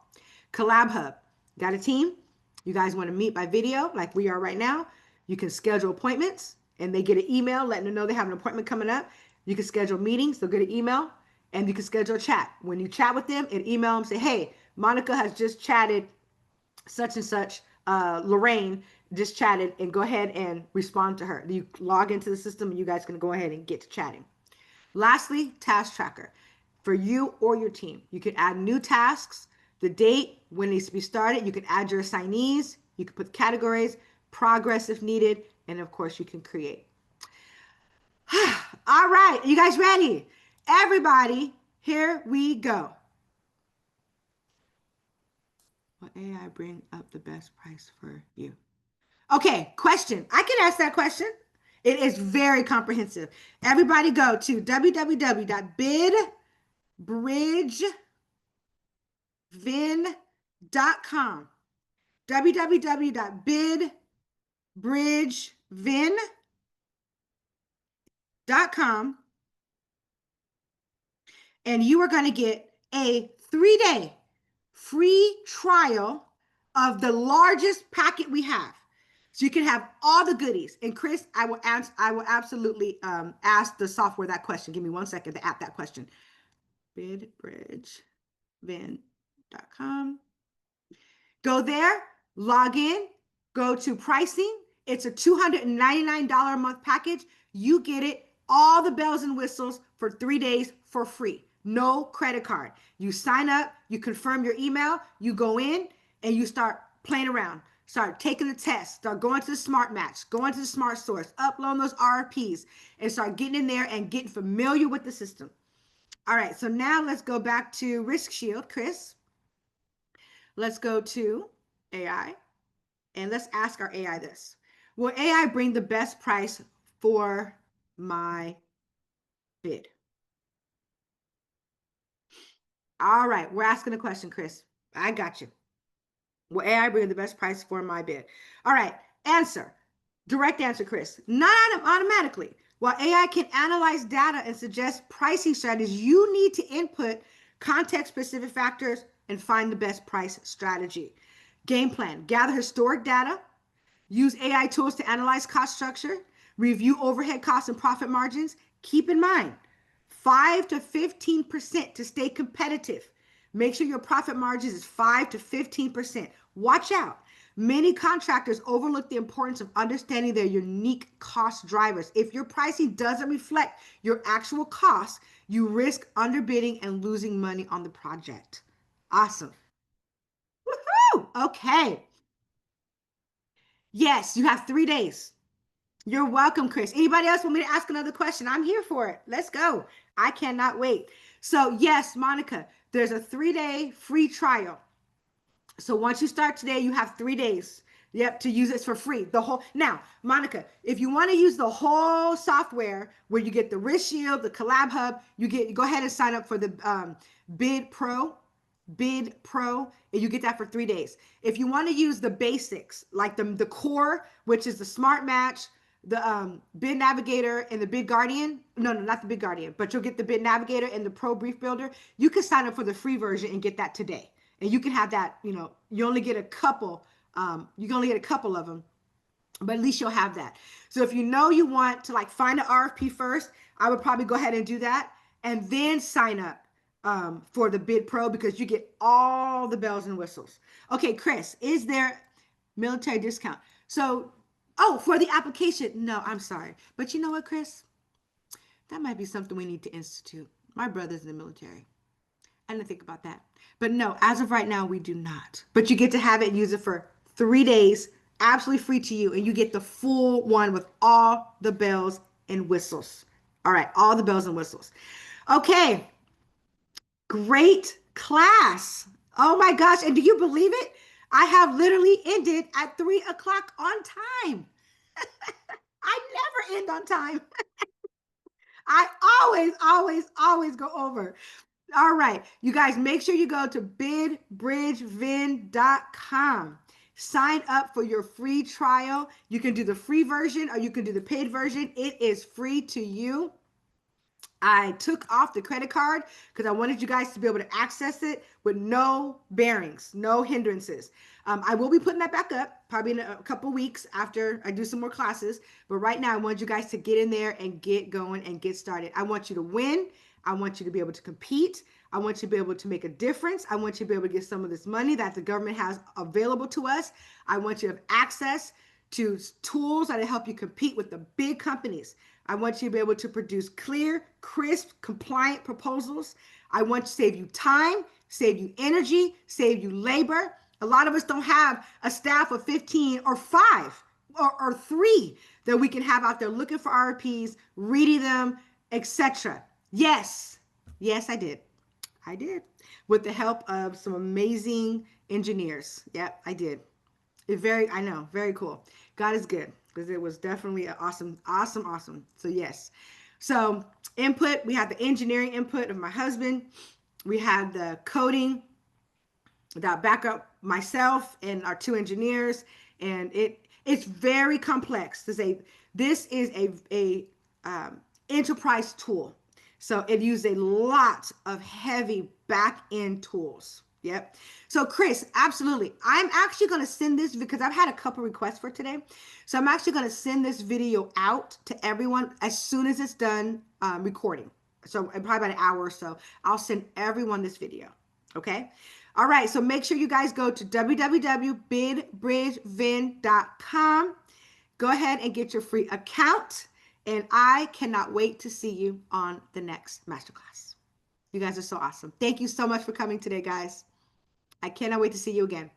Collab Hub. Got a team? You guys want to meet by video like we are right now? You can schedule appointments and they get an email letting them know they have an appointment coming up. You can schedule meetings, they'll get an email, and you can schedule a chat. When you chat with them and email them, say, hey, Monica has just chatted such and such, Lorraine just chatted, and go ahead and respond to her. You log into the system and you guys can go ahead and get to chatting. Lastly, task tracker for you or your team. You can add new tasks, the date, when it needs to be started. You can add your assignees. You can put categories, progress if needed, and of course you can create. All right, you guys ready? Everybody, here we go. Will AI bring up the best price for you? Okay, question. I can ask that question. It is very comprehensive. Everybody go to www.bidbridgevin.com. www.bidbridgevin.com. And you are going to get a 3-day free trial of the largest packet we have. So you can have all the goodies. And Chris, I will absolutely ask the software that question. Give me 1 second to app that question. Bidbridgevin.com. Go there, log in, go to pricing. It's a $299 a month package. You get it, all the bells and whistles for 3 days for free. No credit card. You sign up, you confirm your email, you go in and you start playing around. Start taking the test, start going to the Smart Match, going to the Smart Source, upload those RFPs, and start getting in there and getting familiar with the system. All right, so now let's go back to Risk Shield, Chris. Let's go to AI and let's ask our AI this. Will AI bring the best price for my bid? All right, we're asking a question, Chris. I got you. Will AI bring the best price for my bid? All right, answer. Direct answer, Chris. Not automatically. While AI can analyze data and suggest pricing strategies, you need to input context-specific factors and find the best price strategy. Game plan. Gather historic data. Use AI tools to analyze cost structure. Review overhead costs and profit margins. Keep in mind, 5 to 15% to stay competitive. Make sure your profit margins is 5 to 15%. Watch out. Many contractors overlook the importance of understanding their unique cost drivers. If your pricing doesn't reflect your actual costs, you risk underbidding and losing money on the project. Awesome. Woohoo! Okay. Yes, you have 3 days. You're welcome, Chris. Anybody else want me to ask another question? I'm here for it. Let's go. I cannot wait. So yes, Monica, there's a 3-day free trial. So once you start today, you have 3 days. Yep, to use it for free. The whole now, Monica, if you want to use the whole software where you get the Risk Shield, the Collab Hub, you go ahead and sign up for the Bid Pro, and you get that for 3 days. If you want to use the basics, like the core, which is the Smart Match, the Bid Navigator and the Bid Guardian. No, no, not the Bid Guardian, but you'll get the Bid Navigator and the Pro Brief Builder. You can sign up for the free version and get that today. And you can have that, you only get a couple. You can only get a couple of them, but at least you'll have that. So if you know you want to like find an RFP first, I would probably go ahead and do that and then sign up for the Bid Pro because you get all the bells and whistles. Okay, Chris, is there military discount? So, oh, for the application. No, I'm sorry. But you know what, Chris? That might be something we need to institute. My brother's in the military. I didn't think about that. But no, as of right now, we do not. But you get to have it and use it for 3 days, absolutely free to you. And you get the full one with all the bells and whistles. All right, all the bells and whistles. Okay, great class. Oh my gosh. And do you believe it? I have literally ended at 3 o'clock on time. I never end on time. I always go over. All right, you guys, make sure you go to bidbridgevin.com. Sign up for your free trial. You can do the free version or you can do the paid version. It is free to you. I took off the credit card because I wanted you guys to be able to access it with no bearings, no hindrances. I will be putting that back up probably in a couple weeks after I do some more classes. But right now, I want you guys to get in there and get going and get started. I want you to win. I want you to be able to compete. I want you to be able to make a difference. I want you to be able to get some of this money that the government has available to us. I want you to have access to tools that help you compete with the big companies. I want you to be able to produce clear, crisp, compliant proposals. I want to save you time, save you energy, save you labor. A lot of us don't have a staff of 15 or 5 or 3 that we can have out there looking for RFPs, reading them, etc. Yes, I did. With the help of some amazing engineers. Yep, I did. I know, very cool. God is good because it was definitely an awesome. So yes. So input, we had the engineering input of my husband. We had the coding that back up myself and our 2 engineers. And it's very complex to say this is a enterprise tool. So it used a lot of heavy back end tools. Yep. So Chris, absolutely. I'm actually going to send this because I've had a couple requests for today. So I'm actually going to send this video out to everyone as soon as it's done recording. So in probably about an hour or so, I'll send everyone this video. Okay. All right. So make sure you guys go to www.bidbridgevin.com. Go ahead and get your free account. And I cannot wait to see you on the next masterclass. You guys are so awesome. Thank you so much for coming today, guys. I cannot wait to see you again.